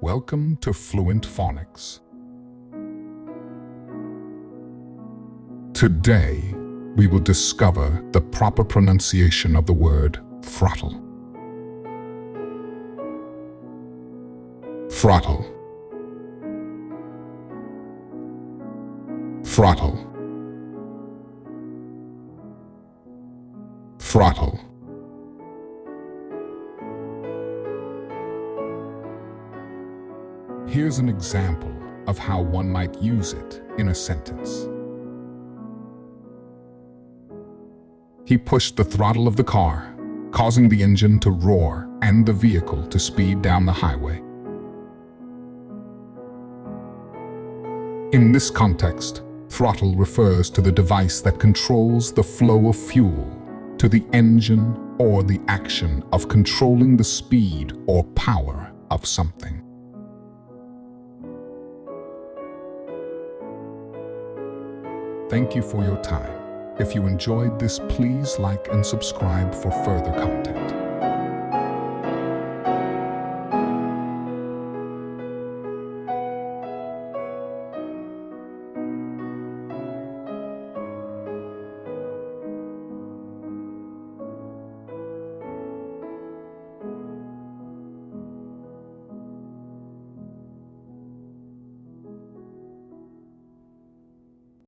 Welcome to Fluent Phonics. Today, we will discover the proper pronunciation of the word throttle. Throttle. Throttle. Throttle. Here's an example of how one might use it in a sentence. He pushed the throttle of the car, causing the engine to roar and the vehicle to speed down the highway. In this context, throttle refers to the device that controls the flow of fuel to the engine or the action of controlling the speed or power of something. Thank you for your time. If you enjoyed this, please like and subscribe for further content.